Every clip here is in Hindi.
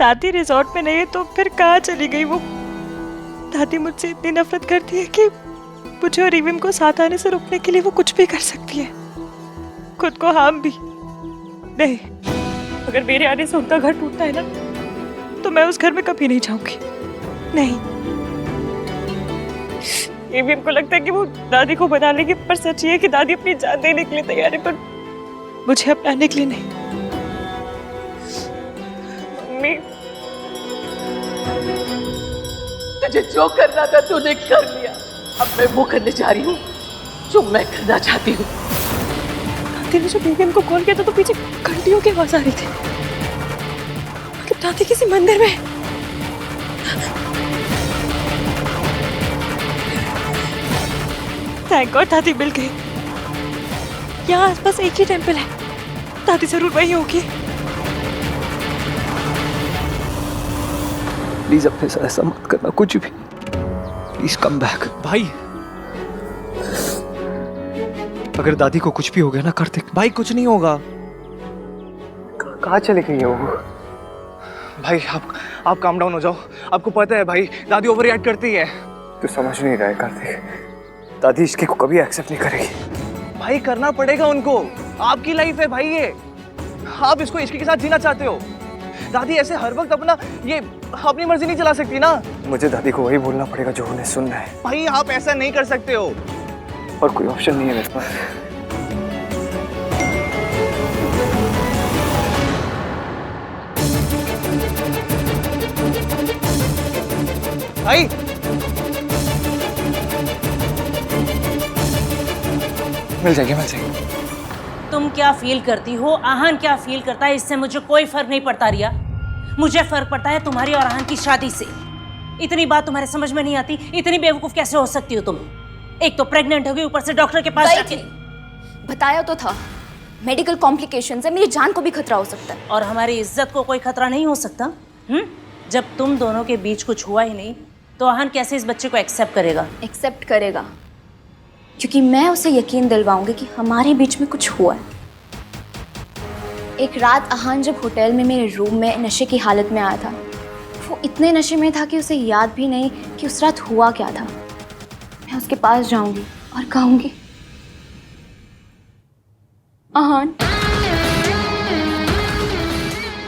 दादी रिजॉर्ट में नहीं है तो फिर कहाँ चली गई वो? दादी मुझसे इतनी नफरत करती है कि मुझे और रिविम को साथ आने से रोकने के लिए वो कुछ भी कर सकती है, खुद को हार्म भी। नहीं, अगर मेरे आने से उनका घर टूटता है ना तो मैं उस घर में कभी नहीं जाऊंगी। नहीं, रिविम को लगता है कि वो दादी को बना लेगी, पर सच ये है कि दादी अपनी जान देने के लिए तैयार है, पर मुझे अपनाने के लिए नहीं। मम्मी, तुझे जो करना था तूने कर लिया। अब मैं वो करने जा रही हूँ जो मैं करना चाहती हूँ। दादी ने जब रिविम को कॉल किया था तो पीछे घंटियों की आवाज आ रही थी। मतलब दादी किसी मंदिर में। थैंक गॉड दादी मिल गई। यहाँ आसपास एक ही टेंपल है, दादी जरूर वही होगी। प्लीज अपने साथ ऐसा मत करना, कुछ भी। Please come back. भाई, अगर दादी को कुछ भी हो गया ना कार्तिक। भाई कुछ नहीं होगा। कहाँ चली गई है वो? भाई आप काम डाउन हो जाओ। आपको पता है भाई, दादी ओवर रिएक्ट करती है। तू समझ नहीं रहा है कार्तिक, दादी इसके को कभी एक्सेप्ट नहीं करेगी। भाई करना पड़ेगा उनको, आपकी लाइफ है भाई ये। आप इसको इश्क के साथ जीना चाहते हो। दादी ऐसे हर वक्त अपनी मर्जी नहीं चला सकती ना। मुझे दादी को वही बोलना पड़ेगा जो उन्हें सुनना है। भाई आप ऐसा नहीं कर सकते हो। और कोई ऑप्शन नहीं है मेरे पास। भाई मिल जाएगी। तुम क्या फील करती हो, आहान क्या फील करता है, इससे मुझे कोई फर्क नहीं पड़ता रिया। मुझे फर्क पड़ता है तुम्हारी और आहान की शादी से। इतनी बात तुम्हारे समझ में नहीं आती? इतनी बेवकूफ कैसे हो सकती हो तुम? एक तो प्रेग्नेंट हो गई, ऊपर से डॉक्टर के पास जाके। बताया तो था, मेडिकल कॉम्प्लिकेशंस है, मेरी जान को भी खतरा हो सकता है। और हमारी इज्जत को कोई खतरा नहीं हो सकता? जब तुम दोनों के बीच कुछ हुआ ही नहीं तो आहान कैसे इस बच्चे को एक्सेप्ट करेगा? एक्सेप्ट करेगा क्योंकि मैं उसे यकीन दिलवाऊंगी कि हमारे बीच में कुछ हुआ है। एक रात आहान जब होटल में मेरे रूम में नशे की हालत में आया था, वो इतने नशे में था कि उसे याद भी नहीं कि उस रात हुआ क्या था। मैं उसके पास जाऊंगी और कहूंगी, आहान,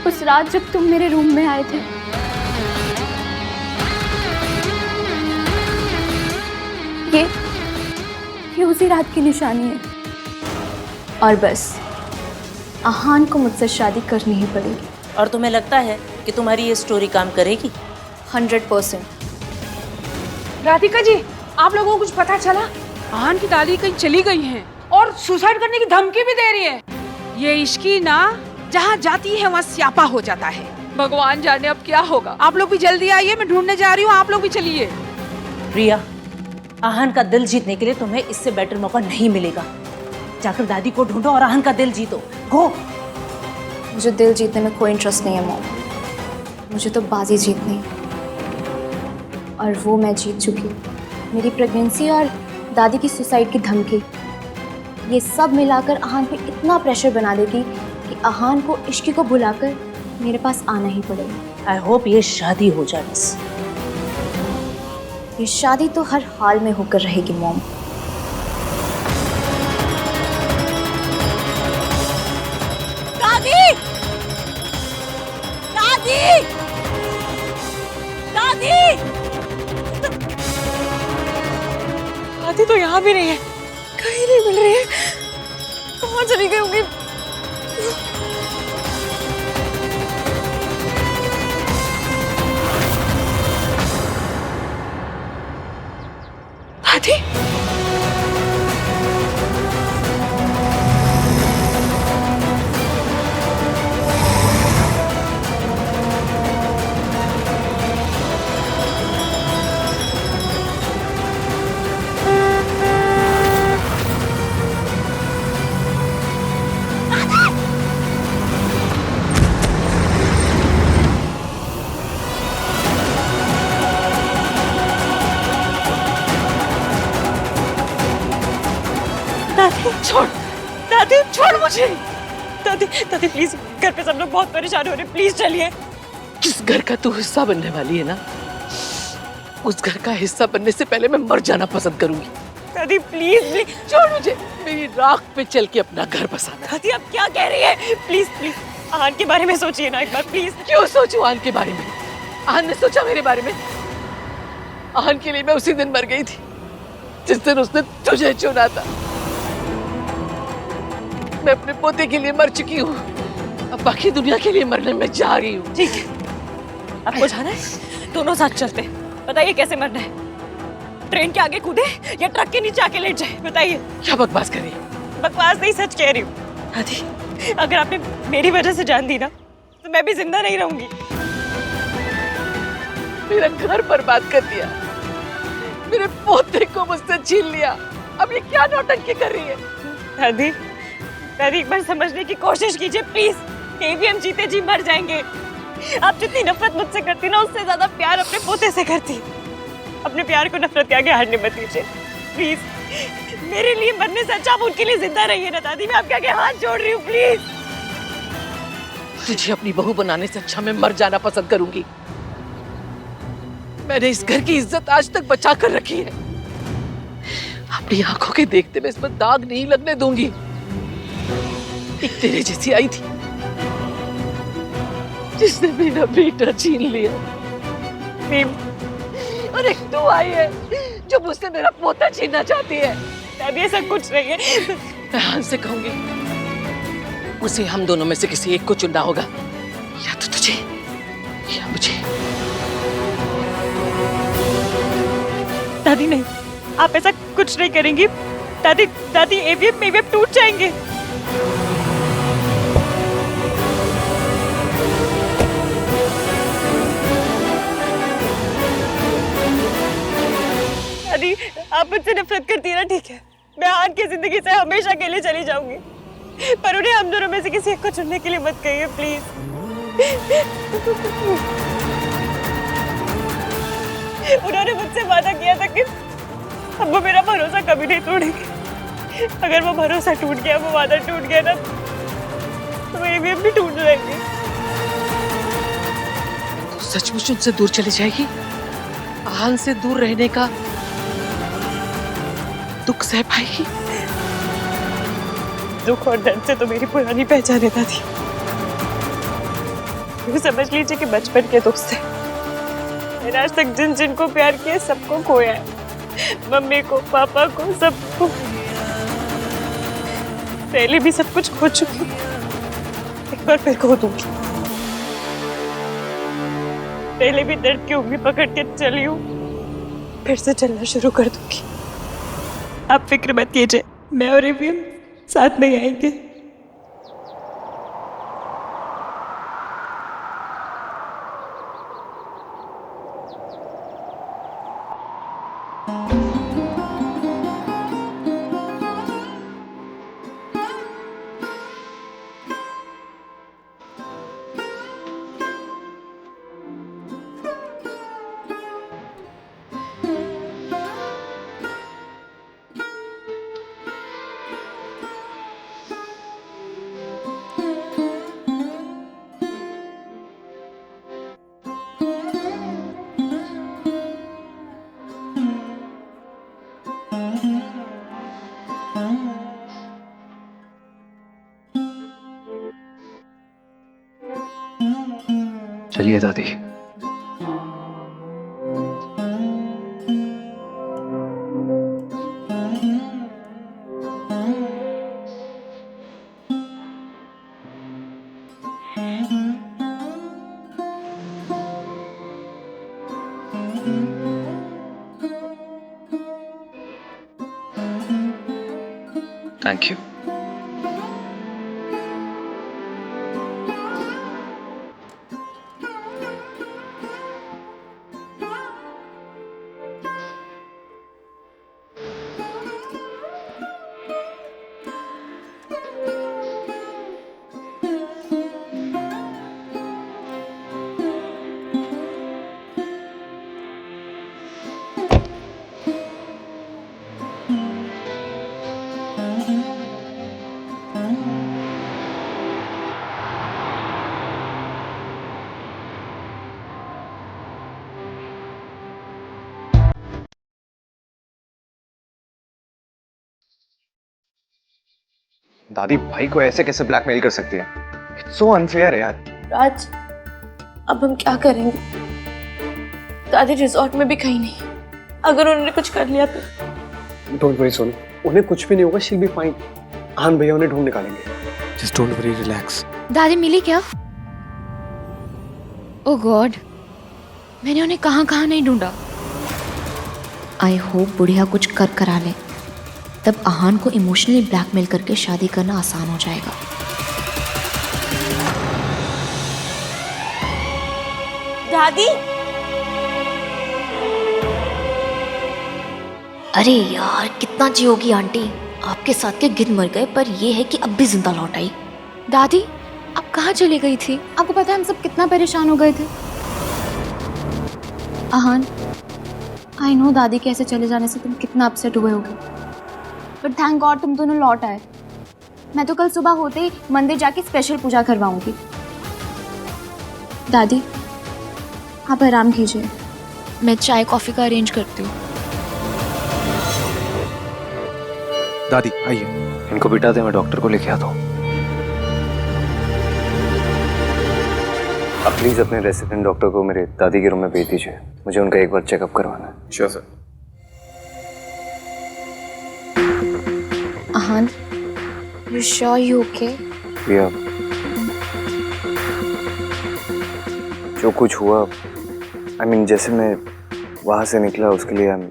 उस रात जब तुम मेरे रूम में आए थे, ये उसी रात की निशानी है। और बस आहान को मुझसे शादी करनी ही पड़ेगी। और तुम्हें लगता है कि तुम्हारी ये स्टोरी काम करेगी? 100%। राधिका जी, आप लोगों को कुछ पता चला? आहान की दादी कहीं चली गई हैं और सुसाइड करने की धमकी भी दे रही है। ये इश्की ना जहाँ जाती है वहाँ स्यापा हो जाता है। भगवान जाने अब क्या होगा। आप लोग भी जल्दी आइए, मैं ढूंढने जा रही हूँ, आप लोग भी चलिए। प्रिया, आहान का दिल जीतने के लिए तुम्हें इससे बेटर मौका नहीं मिलेगा। जाकर दादी को ढूंढो और आहान का दिल जीतो। गो। मुझे दिल जीतने में कोई इंटरेस्ट नहीं है मॉम, मुझे तो बाजी जीतनी है और वो मैं जीत चुकी हूँ। मेरी प्रेगनेंसी और दादी की सुसाइड की धमकी, ये सब मिलाकर आहान पे इतना प्रेशर बना देगी कि आहान को इश्क को भुलाकर मेरे पास आना ही पड़ेगा। आई होप ये शादी हो जाए बस। ये शादी तो हर हाल में होकर रहेगी मॉम। दादी! दादी! दादी! दादी तो यहाँ भी नहीं है, कहीं नहीं मिल रही है। कहाँ चली गई होगी? दादी? छोड़, दादी छोड़ मुझे। दादी दादी प्लीज, घर पे सब लोग बहुत परेशान हो रहे हैं, प्लीज चलिए। जिस घर का तू हिस्सा बनने वाली है ना, उस घर का हिस्सा बनने से पहले मैं मर जाना पसंद करूंगी। दादी प्लीज प्लीज छोड़ मुझे, मेरी राख पे चल के अपना घर बसाना। दादी आप क्या कह रही है? प्लीज प्लीज आहान के बारे में सोचिए ना एक बार प्लीज। क्यों सोचूं आहान के बारे में? आहान ने सोचा मेरे बारे में? आहान के लिए मैं उसी दिन मर गई थी जिस दिन उसने तुझे चुना था। मैं अपने पोते के लिए मर चुकी हूँ, अब बाकी दुनिया के लिए मरने में जा रही हूँ। ठीक है, आपको जाना है? दोनों साथ चलते हैं। बताइए कैसे मरना है? ट्रेन के आगे कूदे या ट्रक के नीचे आके लेट जाए? बताइए। क्या बकवास कर रही है? बकवास नहीं, सच कह रही हूँ। दादी अगर आपने मेरी वजह से जान दी ना तो मैं भी जिंदा नहीं रहूंगी। मेरा घर बर्बाद कर दिया, मेरे पोते को मुझसे छीन लिया, अब ये क्या नौटंकी कर रही है? दादी दादी एक बार समझने की कोशिश कीजिए प्लीज। भी हम जीते जी मर जाएंगे। आप जितनी नफरत मुझसे करती ना उससे ज्यादा प्यार अपने पोते से करती। अपने प्यार को नफरत के आगे हारने मत दीजिए प्लीज। मेरे लिए मरने से अच्छा आप उनके लिए जिंदा रहिए ना दादी। मैं आपके आगे हाथ जोड़ रही हूँ प्लीज। तुझे अपनी बहू बनाने से अच्छा मैं मर जाना पसंद करूंगी। मैंने इस घर की इज्जत आज तक बचा कर रखी है, अपनी आंखों के देखते मैं इस पर दाग नहीं लगने दूंगी। एक तेरे जैसी आई थी जिसने मेरा बेटा छीन लिया, और एक तू आई है जो मुझसे मेरा पोता छीनना चाहती है। दादी ऐसा कुछ नहीं है। मैं आहान से कहूंगी उसे हम दोनों में से किसी एक को चुनना होगा, या तो तुझे या मुझे। दादी नहीं, आप ऐसा कुछ नहीं करेंगी। दादी दादी एवीएम टूट जाएंगे। दादी आप मुझसे नफरत करती है ना, ठीक है। मैं आहान की जिंदगी से हमेशा के लिए चली जाऊंगी, पर उन्हें हम दोनों में से किसी एक को चुनने के लिए मत कहिए प्लीज। उन्होंने मुझसे वादा किया था कि अब वो मेरा भरोसा कभी नहीं तोड़ेंगे। अगर वो भरोसा टूट गया, वो वादा टूट गया ना, तो वो एवीएम भी टूट जाएंगे। तो सचमुच उनसे दूर चली जाएगी? आहान से दूर रहने का दुख सह पाएगी? दुख और दर्द से तो मेरी पुरानी पहचान है दादी। ये समझ लीजिए कि बचपन के दोस्त हैं। मैंने आज तक जिन जिनको प्यार किया सबको खोया है। मम्मी को, पापा को, सबको। पहले भी सब कुछ खो चुकी हूँ, एक बार फिर खो दूंगी। पहले भी दर्द की उंगली पकड़ के चली हूँ, फिर से चलना शुरू कर दूंगी। आप फिक्र मत कीजिए, मैं और एवीएम साथ में आएंगे। चलिए दादी। Thank you. दादी भाई को ऐसे कैसे ब्लैकमेल कर सकती है? इट्स सो अनफेयर यार। राज, अब हम क्या करेंगे? दादी रिजॉर्ट में भी कहीं नहीं। अगर उन्होंने कुछ कर लिया तो? डोंट वरी सोनू, उन्हें कुछ भी नहीं होगा, शी विल बी फाइन। आन भैया उन्हें ढूंढ निकालेंगे। Just don't worry, relax. दादी मिली क्या? ओह गॉड, मैंने उन्हें कहाँ कहाँ नहीं ढूंढा। आई होप बुढ़िया कुछ कर करा ले, तब आहान को इमोशनली ब्लैकमेल करके शादी करना आसान हो जाएगा। दादी, अरे यार कितना जियोगी आंटी, आपके साथ के गिद्ध मर गए पर ये है कि अब भी जिंदा लौट आई। दादी आप कहाँ चली गई थी? आपको पता है हम सब कितना परेशान हो गए थे। आहान, आई नो दादी के ऐसे चले जाने से तुम कितना अपसेट हुए होगे, बट थैंक गॉड तुम दोनों लौट आए। मैं तो कल सुबह होते ही मंदिर जाके स्पेशल पूजा करवाऊंगी। दादी आप आराम कीजिए, मैं चाय कॉफी का अरेंज करती हूँ। दादी आइए, इनको बिठा दे, मैं डॉक्टर को लेके आता हूँ। आप प्लीज अपने रेसिडेंट डॉक्टर को मेरे दादी के रूम में भेज दीजिए, मुझे उनका एक बार चेकअप करवाना है। Sure sir. आहान, you sure you okay? भैया जो कुछ हुआ, I mean, जैसे मैं वहां से निकला उसके लिए I'm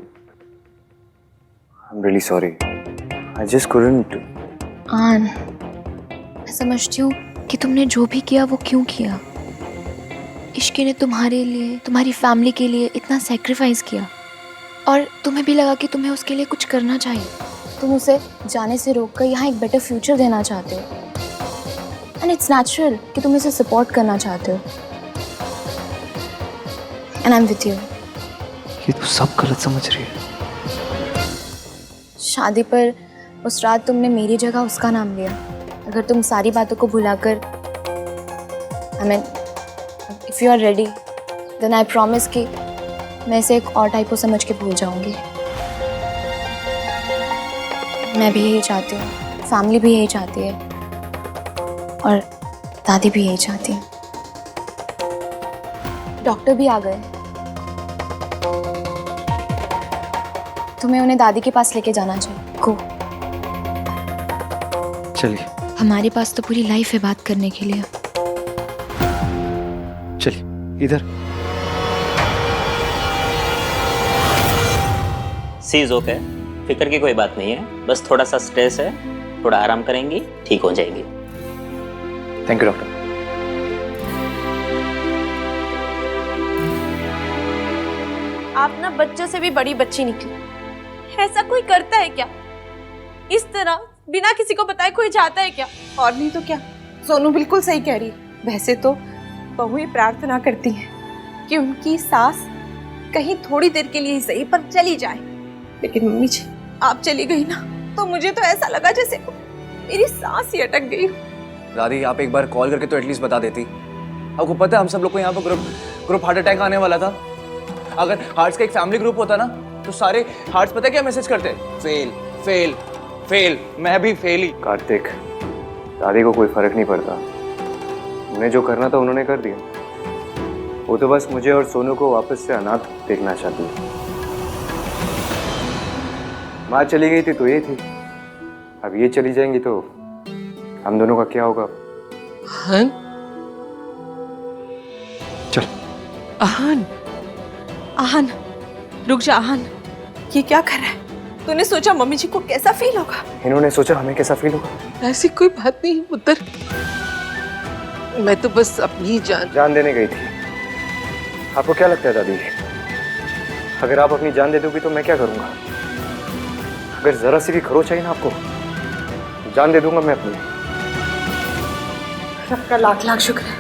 really sorry. I just couldn't. आन, मैं समझती हूँ कि तुमने जो भी किया वो क्यों किया। इश्की ने तुम्हारे लिए, तुम्हारी फैमिली के लिए इतना सेक्रीफाइस किया और तुम्हें भी लगा कि तुम्हें उसके लिए कुछ करना चाहिए। तुम उसे जाने से रोककर यहाँ एक बेटर फ्यूचर देना चाहते हो, एंड इट्स नेचुरल कि तुम इसे सपोर्ट करना चाहते हो, and I am with you. ये तो सब गलत समझ रही है। शादी पर उस रात तुमने मेरी जगह उसका नाम लिया। अगर तुम सारी बातों को भुलाकर, I mean if you are ready, then I promise कि मैं इसे एक और टाइप को समझ के भूल जाऊंगी। मैं भी यही चाहती हूँ, फैमिली भी यही चाहती है और दादी भी यही चाहती है। डॉक्टर भी आ गए, तुम्हें उन्हें दादी के पास लेके जाना चाहिए। गो। चलिए हमारे पास तो पूरी लाइफ है बात करने के लिए। चलिए इधर। सी इज ओके, फिक्र की कोई बात नहीं है, बस थोड़ा सा स्ट्रेस है, थोड़ा आराम करेंगी ठीक हो जाएगी। Thank you doctor. आप ना बच्चों से भी बड़ी बच्ची निकली। ऐसा कोई करता है क्या? इस तरह बिना किसी को बताए कोई जाता है क्या? और नहीं तो क्या, सोनू बिल्कुल सही कह रही है। वैसे तो बहू ये प्रार्थना करती है कि उनकी सास कहीं थोड़ी देर के लिए ही सही पर चली जाए, लेकिन मम्मी जी आप चली गई ना तो मुझे तो ऐसा लगा जैसे मेरी सांस ही अटक गई। दादी आप एक बार कॉल करके तो एटलीस्ट बता देती। आपको पता है हम सब लोग को यहाँ पर ग्रुप हार्ट अटैक आने वाला था। अगर हार्ट्स का एक फैमिली ग्रुप होता ना तो सारे हार्ट्स पता है क्या मैसेज करते? Fail fail fail. मैं भी फेल ही। कार्तिक, दादी को कोई फर्क नहीं पड़ता, उन्हें जो करना था उन्होंने कर दिया। वो तो बस मुझे और सोनू को वापस से अनाथ देखना चाहती है। माँ चली गई थी तो ये थी, अब ये चली जाएंगी तो हम दोनों का क्या होगा? आहान, चल। आहान, आहान रुक जा। आहान ये क्या कर रहा है? तूने सोचा मम्मी जी को कैसा फील होगा? इन्होंने सोचा हमें कैसा फील होगा। ऐसी कोई बात नहीं पुत्र, मैं तो बस अपनी जान देने गई थी। आपको क्या लगता है दादी, अगर आप अपनी जान दे दोगी तो मैं क्या करूंगा? अगर जरा सी भी खरोच चाहिए ना आपको, जान दे दूंगा मैं अपनी। रब का लाख लाख शुक्र है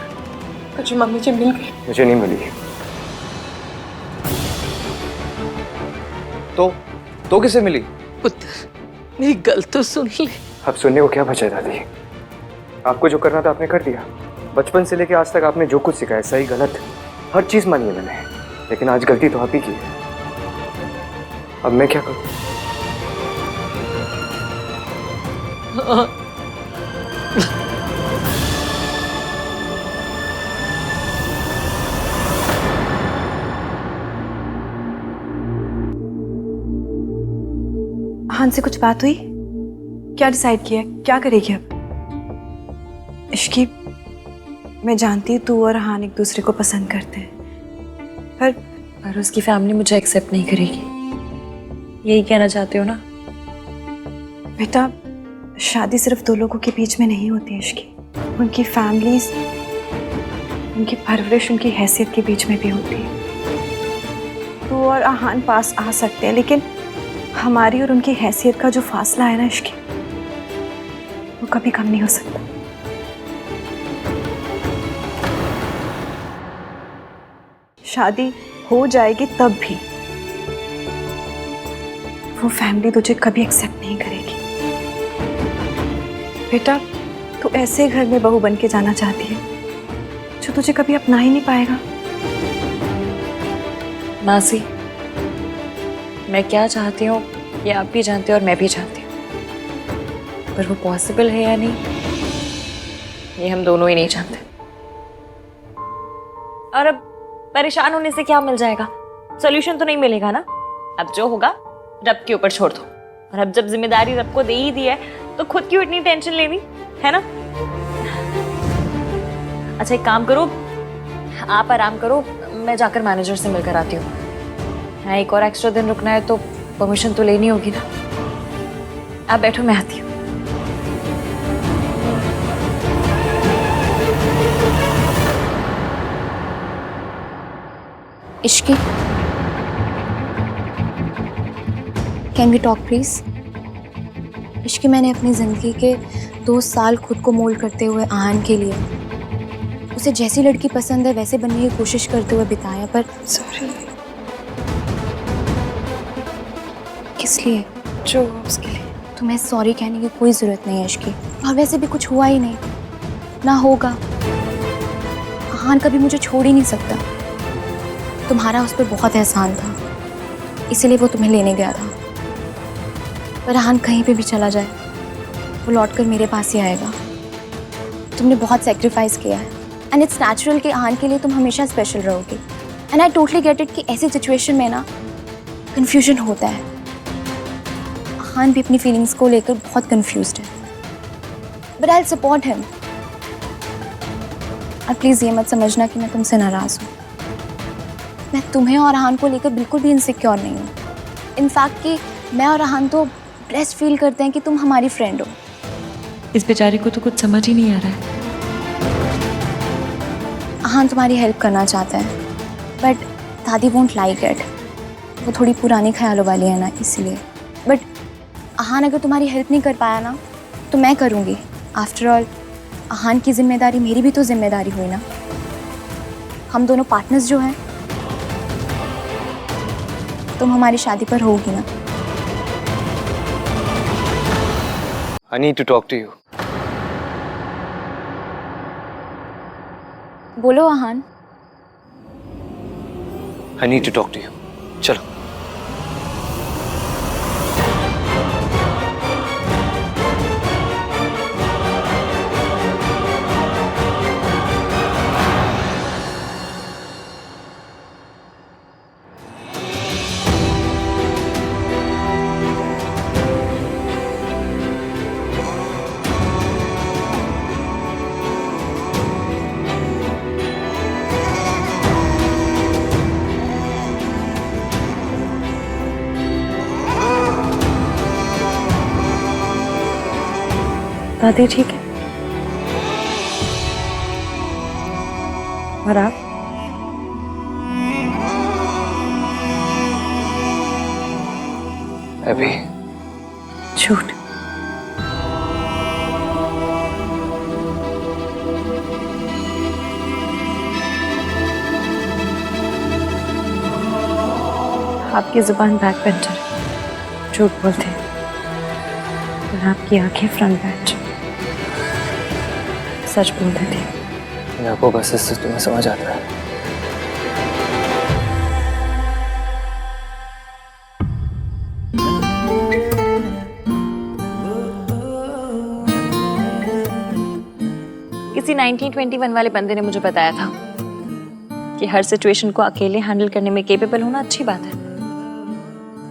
तुझे मम्मी जी मिल गई। मुझे नहीं मिली। तो किसे मिली? पुत्र मेरी गल तो सुन ले। अब सुनने को क्या बचा है दादी? आपको जो करना था आपने कर दिया। बचपन से लेके आज तक आपने जो कुछ सिखाया, सही गलत हर चीज मानी है मैंने, लेकिन आज गलती तो आप ही की है। अब मैं क्या करूं? से कुछ बात हुई? क्या डिसाइड किया, क्या करेगी अब? इश्की, मैं जानती हूँ तू और हान एक दूसरे को पसंद करते हैं, पर उसकी फैमिली मुझे एक्सेप्ट नहीं करेगी। यही कहना चाहते हो ना? बेटा, शादी सिर्फ दो लोगों के बीच में नहीं होती है इश्की, उनकी फैमिलीज, उनकी परवरिश, उनकी हैसियत के बीच में भी होती है। तू और आहान पास आ सकते हैं, लेकिन हमारी और उनकी हैसियत का जो फासला है ना इश्की, वो कभी कम नहीं हो सकता। शादी हो जाएगी तब भी वो फैमिली तुझे कभी एक्सेप्ट नहीं करेगी। बेटा, तू ऐसे घर में बहू बन के जाना चाहती है जो तुझे कभी अपना ही नहीं पाएगा। मासी, मैं क्या चाहती हूँ ये आप भी जानते हो और मैं भी जानती हूँ, पर वो पॉसिबल है या नहीं ये हम दोनों ही नहीं जानते। और अब परेशान होने से क्या मिल जाएगा? सॉल्यूशन तो नहीं मिलेगा ना। अब जो होगा रब के ऊपर छोड़ दो, और अब जब जिम्मेदारी रब को दे ही दी है तो खुद क्यों इतनी टेंशन लेनी है ना? अच्छा, एक काम करो, आप आराम करो, मैं जाकर मैनेजर से मिलकर आती हूँ। हाँ, एक और एक्स्ट्रा दिन रुकना है तो परमिशन तो लेनी होगी ना। आप बैठो, मैं आती हूँ। Ishqi, can we talk please? Ishqi, मैंने अपनी ज़िंदगी के 2 साल खुद को मोल्ड करते हुए आहान के लिए, उसे जैसी लड़की पसंद है वैसे बनने की कोशिश करते हुए बिताया, पर सॉरी। किस लिए? जो उसके लिए। तुम्हें सॉरी कहने की कोई ज़रूरत नहीं है इश्की, और वैसे भी कुछ हुआ ही नहीं, ना होगा। आहान कभी मुझे छोड़ ही नहीं सकता। तुम्हारा उस पर बहुत एहसान था, इसीलिए वो तुम्हें लेने गया था। पर आहान कहीं पे भी चला जाए वो लौटकर मेरे पास ही आएगा। तुमने बहुत सेक्रीफाइस किया है, एंड इट्स नेचुरल कि आहान के लिए तुम हमेशा स्पेशल रहोगे। And I totally get it कि ऐसी सिचुएशन में ना कन्फ्यूजन होता है। आहान भी अपनी फीलिंग्स को लेकर बहुत कन्फ्यूज्ड है, but I will support him. और प्लीज़ ये मत समझना कि मैं तुमसे नाराज़ हूँ। मैं तुम्हें और आहान को लेकर बिल्कुल भी इनसिक्योर नहीं हूँ। इनफैक्ट कि मैं और आहान तो ब्लेस्ड फील करते हैं कि तुम हमारी फ्रेंड हो। इस बेचारी को तो कुछ समझ ही नहीं आ रहा है। आहान तुम्हारी हेल्प करना चाहता है, बट दादी वोंट लाइक इट। वो थोड़ी पुरानी ख्यालों वाली है ना, इसलिए। बट आहान अगर तुम्हारी हेल्प नहीं कर पाया ना तो मैं करूँगी। आफ्टर ऑल आहान की जिम्मेदारी मेरी भी तो जिम्मेदारी हुई ना। हम दोनों पार्टनर्स जो हैं। तुम हमारी शादी पर होगी ना? I need to talk to you. बोलो आहान। I need to talk to you. चलो। दादी ठीक है? और आप? अभी झूठ। आपकी जुबान बैक बेंचर है, झूठ बोलते हैं, और आपकी आंखें फ्रंट बेंच, सच बोल देती है। आपको बस इससे तुम्हें समझ आता है। किसी 1921 वाले बंदे ने मुझे बताया था कि हर सिचुएशन को अकेले हैंडल करने में केपेबल होना अच्छी बात है,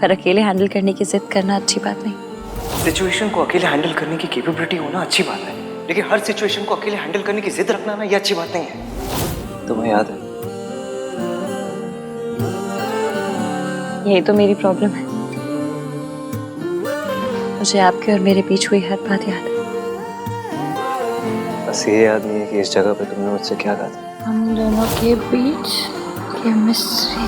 पर अकेले हैंडल करने की जिद करना अच्छी बात नहीं। सिचुएशन को अकेले हैंडल करने की कैपेबिलिटी होना अच्छी बात है, लेकिन हर सिचुएशन को अकेले हैंडल करने की जिद रखना ना, ये अच्छी बात नहीं है। तुम्हें याद है, यही तो मेरी प्रॉब्लम है। मुझे आपके और मेरे बीच हुई हर बात याद है। बस ये याद नहीं है कि इस जगह पे तुमने मुझसे क्या कहा था। हम दोनों के बीच केमिस्ट्री।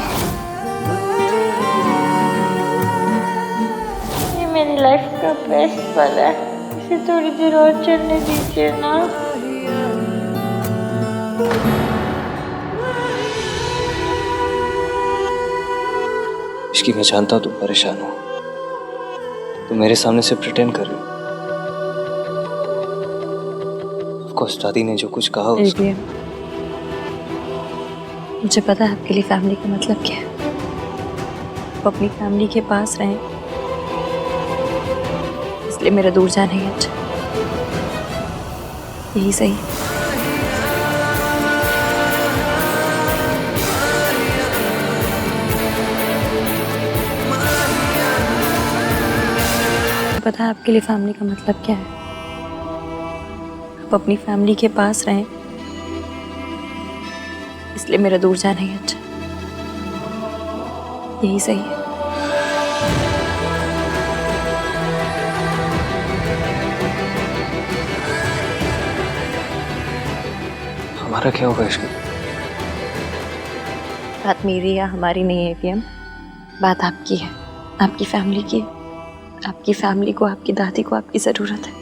ये मेरी लाइफ का बेस्ट पल है, इसे थोड़ी देर और चलने दीजिए ना। इश्की, मैं जानता हूँ तुम परेशान हो, तुम मेरे सामने से प्रिटेंड कर रही हो। ऑफकोर्स दादी ने जो कुछ कहा उसको... मुझे पता है आपके लिए फैमिली का मतलब क्या है। आप अपनी फैमिली के पास रहें, इसलिए मेरा दूर जाना ही अच्छा, यही सही है। पता है आपके लिए फैमिली का मतलब क्या है। आप अपनी फैमिली के पास रहें, इसलिए मेरा दूर जाना ही अच्छा, यही सही है। हमारा क्या होगा इसका? बात मेरी या हमारी नहीं है पीएम, बात आपकी है, आपकी फैमिली की। आपकी फैमिली को, आपकी दादी को आपकी जरूरत है।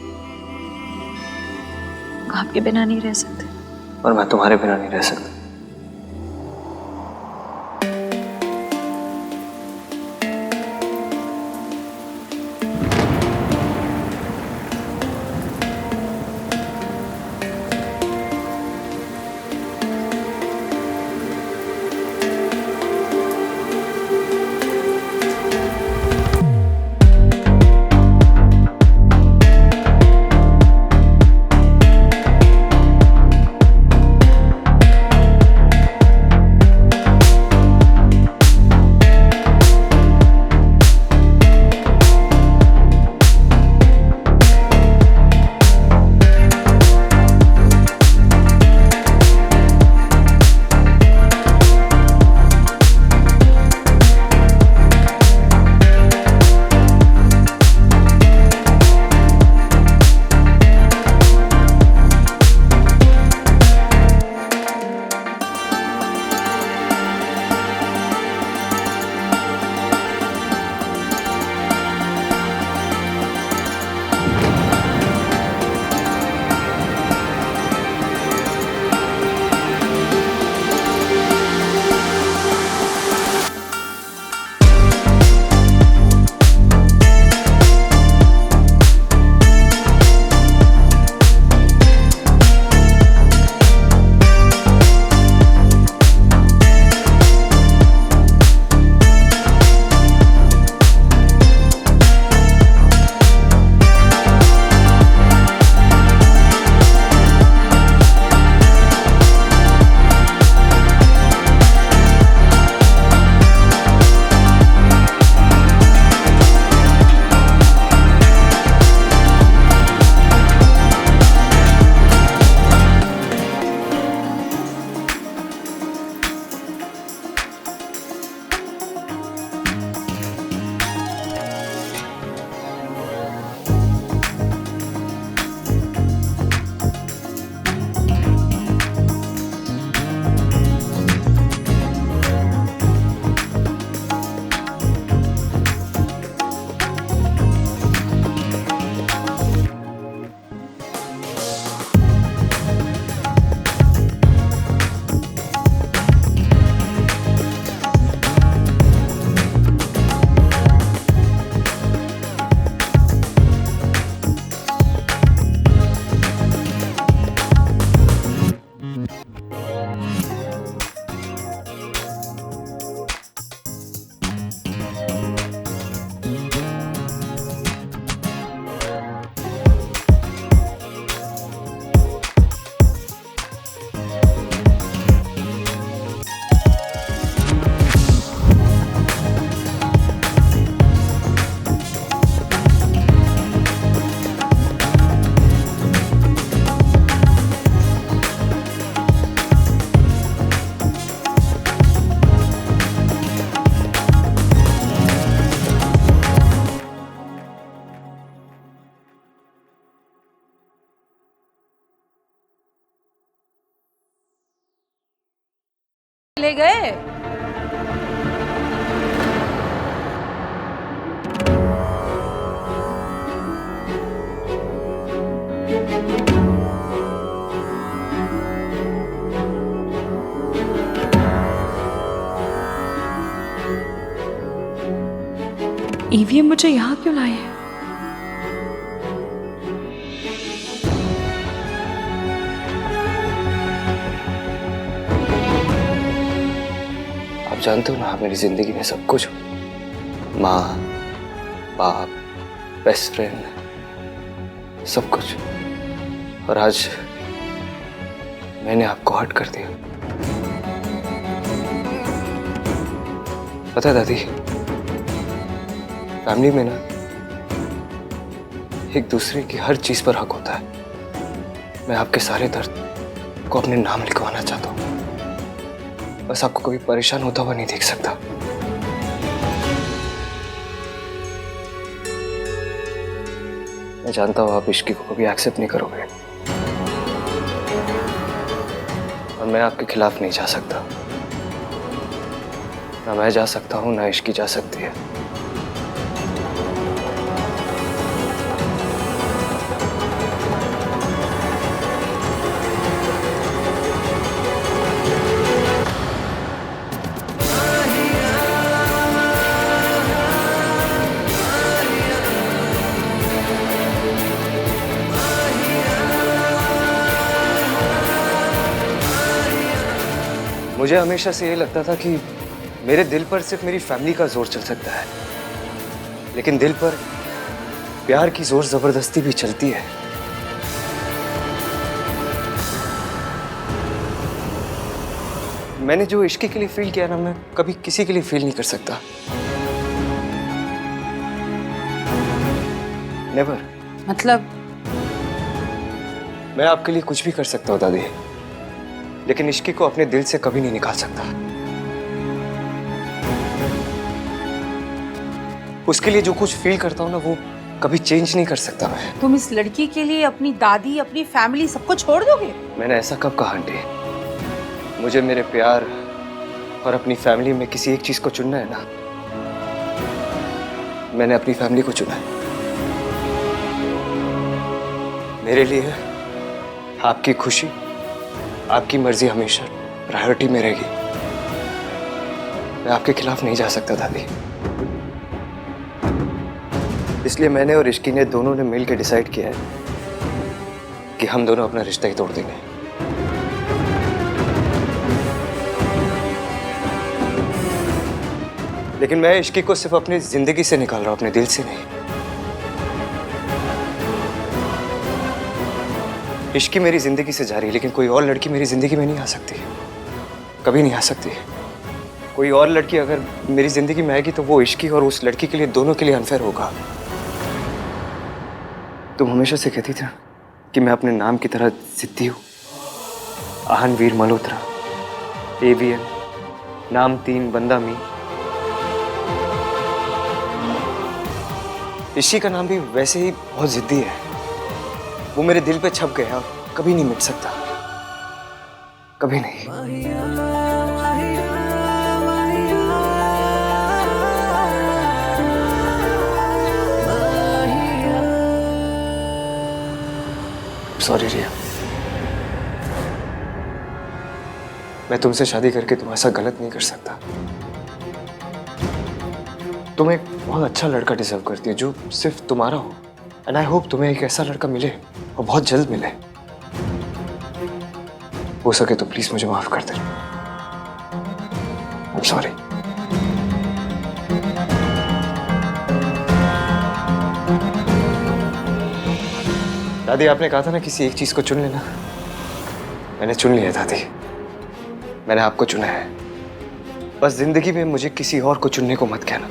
वो आपके बिना नहीं रह सकते। और मैं तुम्हारे बिना नहीं रह सकता। ले गए। ईवीएम मुझे यहाँ क्यों लाए हैं? आप जानते हो ना, आप मेरी जिंदगी में सब कुछ हो। माँ, बाप, बेस्ट फ्रेंड, सब कुछ। और आज मैंने आपको हर्ट कर दिया। पता है दादी, फैमिली में ना एक दूसरे की हर चीज पर हक होता है। मैं आपके सारे दर्द को अपने नाम लिखवाना चाहता हूँ, बस आपको कभी परेशान होता हुआ नहीं देख सकता। मैं जानता हूँ आप इश्की को कभी एक्सेप्ट नहीं करोगे, और मैं आपके खिलाफ नहीं जा सकता। ना मैं जा सकता हूँ, ना इश्की जा सकती है। मुझे हमेशा से ये लगता था कि मेरे दिल पर सिर्फ मेरी फैमिली का जोर चल सकता है, लेकिन दिल पर प्यार की जोर जबरदस्ती भी चलती है। मैंने जो इश्क के लिए फील किया ना, मैं कभी किसी के लिए फील नहीं कर सकता। नेवर। मतलब मैं आपके लिए कुछ भी कर सकता हूँ दादी, लेकिन इश्की को अपने दिल से कभी नहीं निकाल सकता। उसके लिए जो कुछ फील करता हूँ ना, वो कभी चेंज नहीं कर सकता मैं। तुम इस लड़की के लिए अपनी दादी, अपनी फैमिली सबको छोड़ दोगे? मैंने ऐसा कब कहा आंटी? मुझे मेरे प्यार और अपनी फैमिली में किसी एक चीज को चुनना है ना, मैंने अपनी फैमिली को चुना है। मेरे लिए आपकी खुशी, आपकी मर्जी हमेशा प्रायोरिटी में रहेगी। मैं आपके खिलाफ नहीं जा सकता दादी। इसलिए मैंने और इश्की ने दोनों ने मिलकर डिसाइड किया है कि हम दोनों अपना रिश्ता ही तोड़ देंगे। लेकिन मैं इश्की को सिर्फ अपनी जिंदगी से निकाल रहा हूं, अपने दिल से नहीं। इश्की मेरी जिंदगी से जा रही है, लेकिन कोई और लड़की मेरी जिंदगी में नहीं आ सकती, कभी नहीं आ सकती। कोई और लड़की अगर मेरी जिंदगी में आएगी तो वो इश्की और उस लड़की के लिए, दोनों के लिए अनफेयर होगा। तुम हमेशा से कहती थी कि मैं अपने नाम की तरह जिद्दी हूं। आहन वीर मल्होत्रा, एवीएम, नाम 3, बंदा मी। इश्की का नाम भी वैसे ही बहुत जिद्दी है। वो मेरे दिल पे छप गया और कभी नहीं मिट सकता, कभी नहीं। सॉरी रिया, मैं तुमसे शादी करके तुम ऐसा गलत नहीं कर सकता। तुम एक बहुत अच्छा लड़का डिजर्व करती हो, जो सिर्फ तुम्हारा हो। एंड आई होप तुम्हें एक ऐसा लड़का मिले, और बहुत जल्द मिले। हो सके तो प्लीज मुझे माफ कर दे। I am sorry. दादी, आपने कहा था ना किसी एक चीज को चुन लेना। मैंने चुन लिया दादी, मैंने आपको चुना है। बस जिंदगी में मुझे किसी और को चुनने को मत कहना।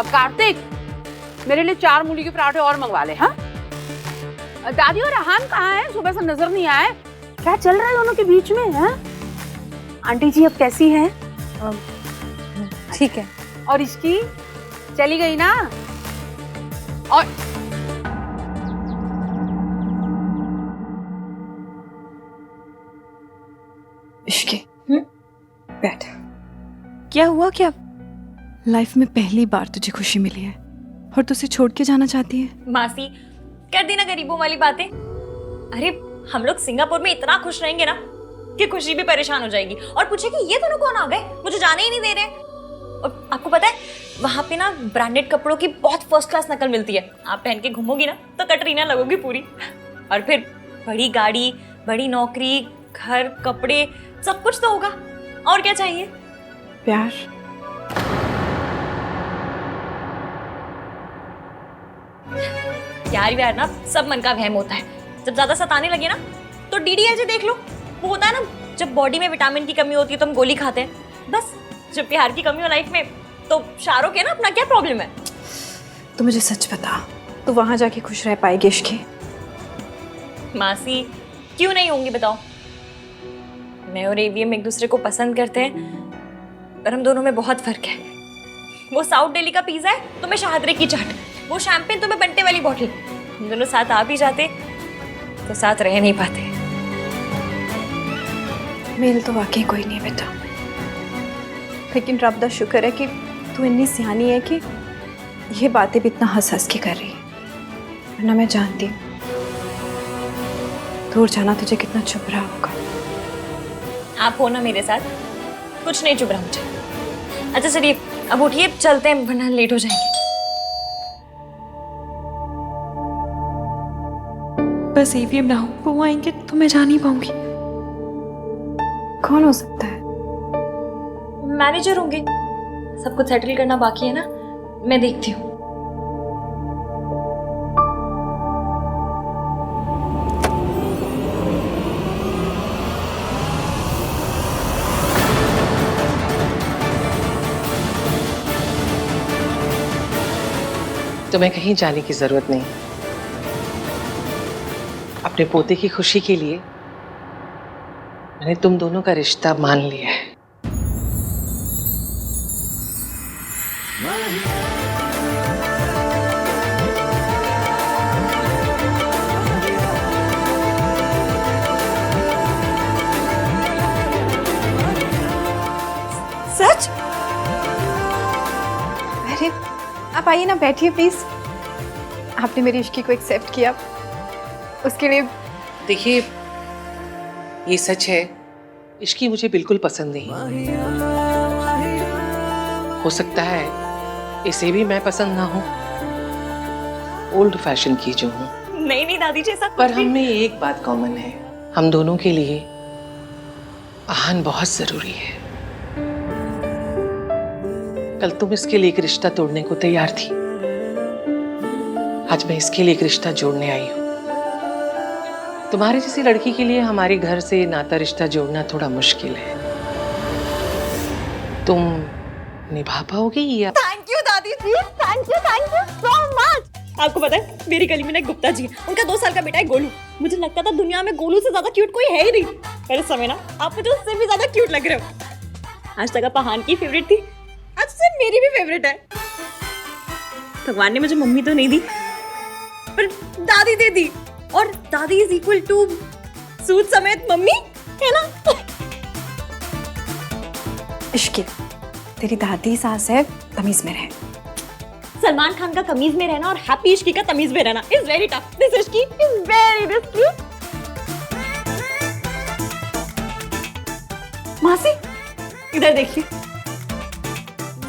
कार्तिक, मेरे लिए 4 मूली के पराठे और मंगवा ले। हाँ, दादी और अहान कहाँ हैं? सुबह से नजर नहीं आए। क्या चल रहा है दोनों के बीच में? है आंटी जी अब कैसी हैं? ठीक है। और इसकी चली गई ना? और इश्की, बैठ। क्या हुआ? क्या? लाइफ में पहली बार तुझे खुशी मिली है और तुझे छोड़ के जाना चाहती है। मासी कर दी ना गरीबों वाली बातें। अरे हम लोग सिंगापुर में इतना खुश रहेंगे ना कि खुशी भी परेशान हो जाएगी और पूछेगी ये दोनों कौन आ गए, मुझे जाने ही नहीं दे रहे। और आपको पता है वहां पे ना ब्रांडेड कपड़ों की बहुत फर्स्ट क्लास नकल मिलती है। आप पहन के घूमोगी ना तो कटरीना लगोगी पूरी। और फिर बड़ी गाड़ी, बड़ी नौकरी, घर, कपड़े, सब कुछ तो होगा। और क्या चाहिए? प्यार। प्यार व्यार ना सब मन का वहम होता है। जब ज्यादा सताने लगे ना तो DDLJ देख लो। वो होता है ना जब बॉडी में विटामिन की कमी होती है तो हम गोली खाते हैं। बस जब प्यार की कमी हो लाइफ में तो शाहरुख है ना, अपना क्या प्रॉब्लम है? तो मुझे सच बता, तू वहां जाके खुश रह पाएगी इश्की? मासी क्यों नहीं होंगी बताओ। मैं और AVM एक दूसरे को पसंद करते हैं पर हम दोनों में बहुत फर्क है। वो साउथ दिल्ली का पिज्जा है तो मैं शाहदरे की चाट, वो शैंपेन तो मैं बंटे वाली बॉटल। हम दोनों साथ आ भी जाते तो साथ रह नहीं पाते। मेल तो वाकई कोई नहीं बेटा, लेकिन रब दा शुक्र है कि तू इतनी सियानी है कि ये बातें भी इतना हंस हंस के कर रही है। वरना मैं जानती हूँ दूर जाना तुझे कितना चुभ रहा होगा। आप हो ना मेरे साथ, कुछ नहीं चुभ रहा मुझे। अच्छा चलिए अब उठिए, चलते हैं वरना लेट हो जाएंगे। बस AVM ना हो, वो आएंगे तो मैं जा नहीं पाऊंगी। कौन हो सकता है? मैनेजर होंगे, सब कुछ सेटल करना बाकी है ना, मैं देखती हूँ। तुम्हें कहीं जाने की जरूरत नहीं। अपने पोते की खुशी के लिए मैंने तुम दोनों का रिश्ता मान लिया है। सच? अरे आप आइए ना, बैठिए प्लीज। आपने मेरी इश्की को एक्सेप्ट किया, उसके लिए देखिए ये सच है, इश्की मुझे बिल्कुल पसंद नहीं। हो सकता है इसे भी मैं पसंद ना हूं, ओल्ड फैशन की जो हूं। नहीं नहीं दादी जी, ऐसा पर हम में एक बात कॉमन है, हम दोनों के लिए आहान बहुत जरूरी है। कल तुम इसके लिए एक रिश्ता तोड़ने को तैयार थी, आज मैं इसके लिए एक रिश्ता जोड़ने आई हूं। तुम्हारी जैसी लड़की के लिए हमारे घर से नाता रिश्ता जोड़ना थोड़ा मुश्किल है। तुम निभा पाओगी या? थैंक यू दादी जी, थैंक यू सो मच। आपको पता है मेरी गली में ना एक गुप्ता जी है, उनका 2 साल का बेटा है गोलू। मुझे लगता था दुनिया में गोलू से ज्यादा क्यूट कोई है ही नहीं, पर इस समय ना आप मुझे उससे भी ज्यादा क्यूट लग रहे हो। आज तक आप आहान की फेवरेट थी, आज से मेरी भी फेवरेट है। भगवान ने मुझे मम्मी तो नहीं दी पर दादी दे दी, और दादी इज इक्वल टू सूद समेत मम्मी, है ना? इश्की, तेरी दादी सास है, तमीज में रहे। सलमान खान का तमीज में रहना और हैप्पी इश्की का तमीज में रहना is very tough. This Ishki is very risky. मासी इधर देखिए,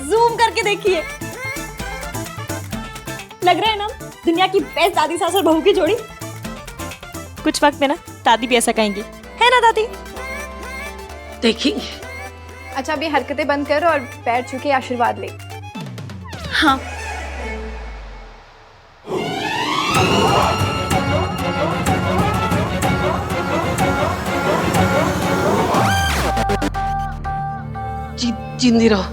जूम करके देखिए, लग रहा है ना दुनिया की बेस्ट दादी सास और बहू की जोड़ी। कुछ वक्त में ना दादी भी ऐसा कहेंगी, है ना दादी? देखिए अच्छा अभी हरकतें बंद कर और पैर छू के आशीर्वाद ले। हाँ जिंदी रहो।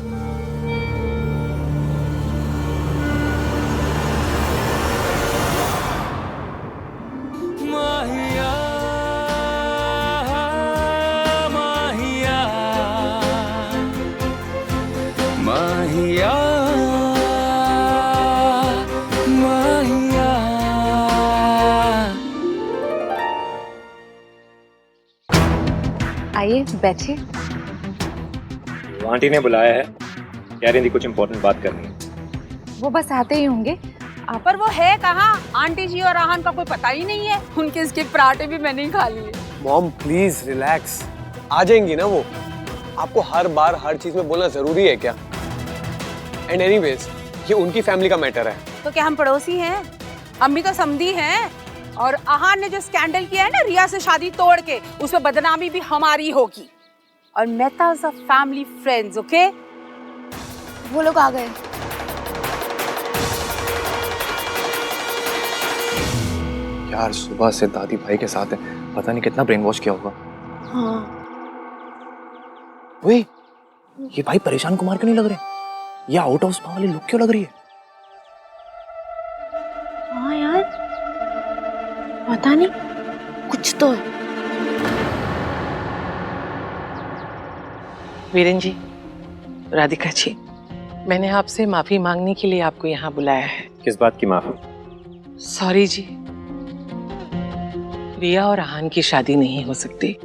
आइए बैठिए। आंटी ने बुलाया है, कह रही थी कुछ इम्पोर्टेंट बात करनी है। वो बस आते ही होंगे। पर वो है कहाँ? आंटी जी और आहान का कोई पता ही नहीं है। उनके इसके पराठे भी मैंने ही खा लिए। मॉम प्लीज रिलैक्स, आ जाएंगी ना वो। आपको हर बार हर चीज में बोलना जरूरी है क्या? एंड एनीवेज ये उनकी फैमिली का मैटर है। तो क्या हम पड़ोसी हैं? हम भी तो समधी हैं। और आहान ने जो स्कैंडल किया है ना रिया से शादी तोड़ के, उसमें बदनामी भी हमारी होगी। और Mehta's of family friends, okay? वो लोग आ गए। यार सुबह से दादी भाई के साथ है, पता नहीं कितना ब्रेन वॉश किया होगा। हाँ। वे, ये भाई परेशान कुमार क्यों नहीं लग रहे? ये आउट ऑफ स्पा वाली लुक क्यों लग रही है? हाँ यार, पता नहीं, कुछ तो है। वीरेन जी, राधिका जी, मैंने आपसे माफी मांगने के लिए आपको यहाँ बुलाया है। किस बात की माफी? सॉरी जी, रिया और आहान की शादी नहीं हो सकती।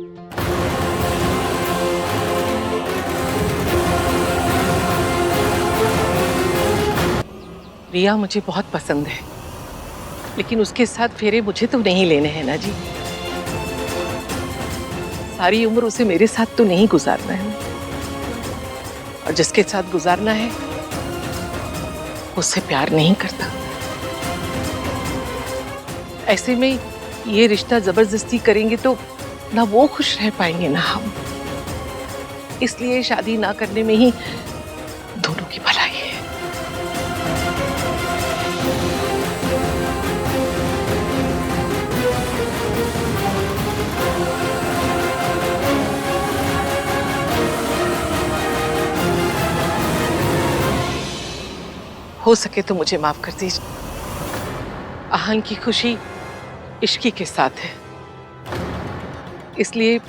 रिया मुझे बहुत पसंद है, लेकिन उसके साथ फेरे मुझे तो नहीं लेने हैं ना जी। सारी उम्र उसे मेरे साथ तो नहीं गुजारना है, और जिसके साथ गुजारना है उससे प्यार नहीं करता। ऐसे में ये रिश्ता जबरदस्ती करेंगे तो ना वो खुश रह पाएंगे ना हम। इसलिए शादी ना करने में ही दोनों की भलाई है। हो सके तो मुझे माफ कर दीजिए। आहान की खुशी इश्की के साथ है, इसलिए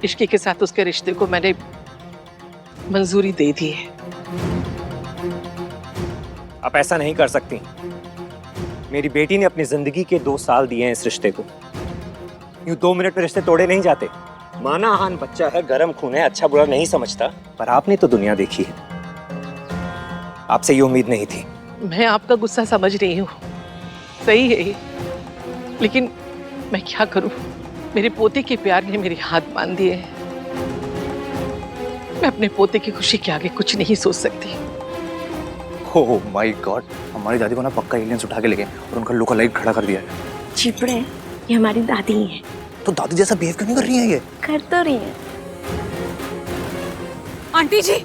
इश्की के साथ उसके रिश्ते को मैंने मंजूरी दे दी है। आप ऐसा नहीं कर सकती। मेरी बेटी ने अपनी जिंदगी के 2 साल दिए हैं इस रिश्ते को। यूं 2 मिनट में रिश्ते तोड़े नहीं जाते। माना आहान बच्चा है, गरम खून है, अच्छा बुरा नहीं समझता, पर आपने तो दुनिया देखी है। आपसे ये उम्मीद नहीं थी। मैं आपका गुस्सा समझ रही हूँ, सही है ये, लेकिन मैं क्या करूं? मेरे पोते के प्यार ने मेरे हाथ बांध दिए हैं। मैं अपने पोते की खुशी के आगे कुछ नहीं सोच सकती। ओह माय गॉड, हमारी दादी को ना पक्का एलियंस उठा के ले गए और उनका लोका लाइट खड़ा कर दिया है। चिपड़े, ये हमारी दादी ही है। तो दादी जैसा बिहेव क्यों नहीं कर रही है ये? कर तो रही है। आंटी जी,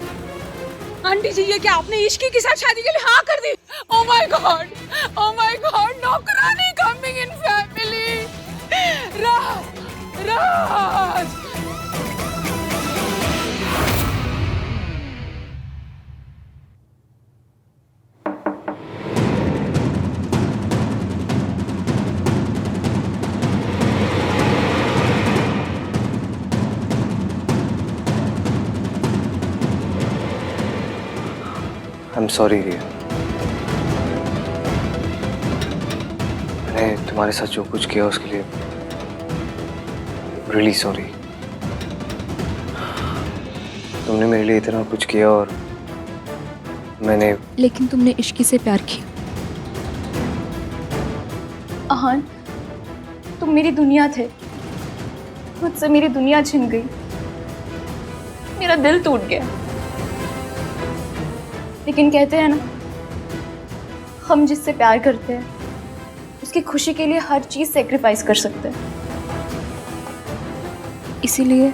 आंटी जी, ये क्या आपने इश्की के साथ शादी के लिए हाँ कर दी? ओह माय गॉड, नौकरानी coming in family. Raj, Raj. I'm sorry रिया। मैंने तुम्हारे साथ जो कुछ किया उसके लिए really sorry। तुमने मेरे लिए इतना कुछ किया और मैंने। लेकिन तुमने इश्की से प्यार किया। आहान, तुम मेरी दुनिया थे, मुझसे मेरी दुनिया छिन गई, मेरा दिल टूट गया। लेकिन कहते हैं ना, हम जिससे प्यार करते हैं उसकी खुशी के लिए हर चीज सेक्रीफाइस कर सकते हैं। इसीलिए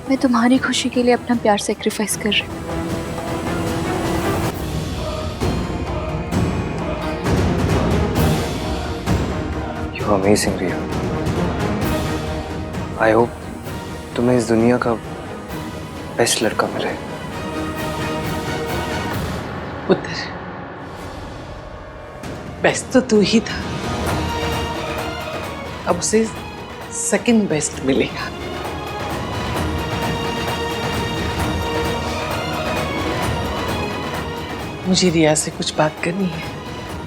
मैं तुम्हारी खुशी के लिए अपना प्यार सेक्रीफाइस कर रही हूँ। You're amazing Riya. I hope तुम्हें इस दुनिया का बेस्ट लड़का मिले। पुत्र, बेस्ट तो तू ही था, अब उसे सेकंड बेस्ट मिलेगा। मुझे रिया से कुछ बात करनी है,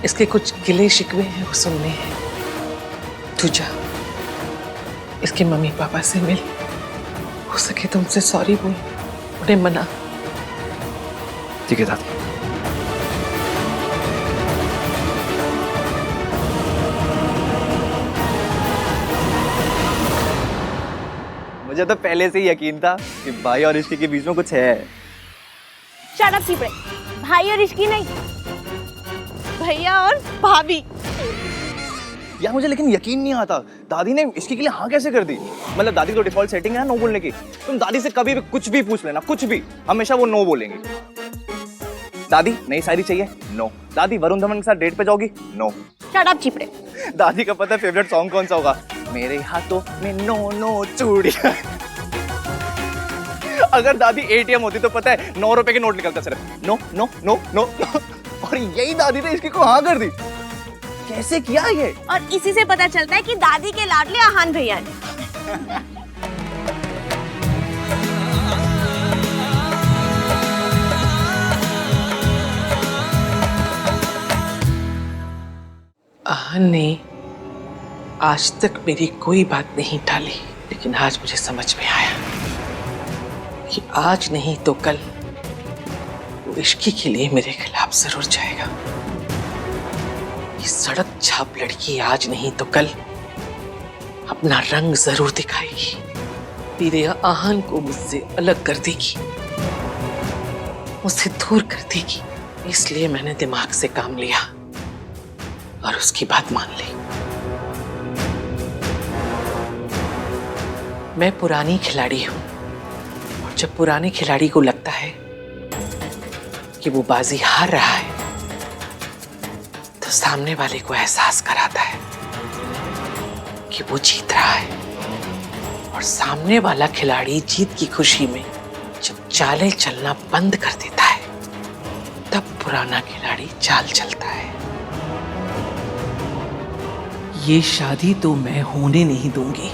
इसके कुछ गिले शिकवे हैं वो सुनने हैं। तू जा, इसके मम्मी पापा से मिल, हो सके तो उनसे सॉरी बोल, उन्हें मना। ठीक है दादी। मुझे तो पहले से ही यकीन था कि भाई और इश्की के बीच में कुछ है। शट अप चिपड़े, भाई और इश्की नहीं, भैया और भाभी। यार मुझे लेकिन यकीन नहीं आता, दादी ने इसके लिए हाँ कैसे कर दी? मतलब दादी तो डिफॉल्ट सेटिंग है ना नो बोलने की। तुम दादी से कभी भी कुछ भी पूछ लेना, कुछ भी, हमेशा वो नो बोलेंगी। दादी नई शायरी चाहिए? नो। दादी वरुण धवन के साथ डेट पे जाओगी? नो। शट अप चिपड़े। दादी का पता है फेवरेट सॉन्ग कौन सा होगा? मेरे हाथों में नो नो चूड़ियां। अगर दादी एटीएम होती तो पता है 9 रुपए के नोट निकलता सिर्फ no no no no no. और यही दादी ने इसकी को हाँ कर दी। कैसे किया ये? और इसी से पता चलता है कि दादी के लाडले आहान भैया हैं। आहान ने आज तक मेरी कोई बात नहीं टाली, लेकिन आज मुझे समझ में आया कि आज नहीं तो कल वो इश्की के लिए मेरे खिलाफ जरूर जाएगा। ये सड़क छाप लड़की आज नहीं तो कल अपना रंग जरूर दिखाएगी, मेरे आहान को मुझसे अलग कर देगी, मुझसे दूर कर देगी। इसलिए मैंने दिमाग से काम लिया और उसकी बात मान ली। मैं पुरानी खिलाड़ी हूं और जब पुराने खिलाड़ी को लगता है कि वो बाजी हार रहा है तो सामने वाले को एहसास कराता है कि वो जीत रहा है। और सामने वाला खिलाड़ी जीत की खुशी में जब चालें चलना बंद कर देता है तब पुराना खिलाड़ी चाल चलता है। ये शादी तो मैं होने नहीं दूंगी।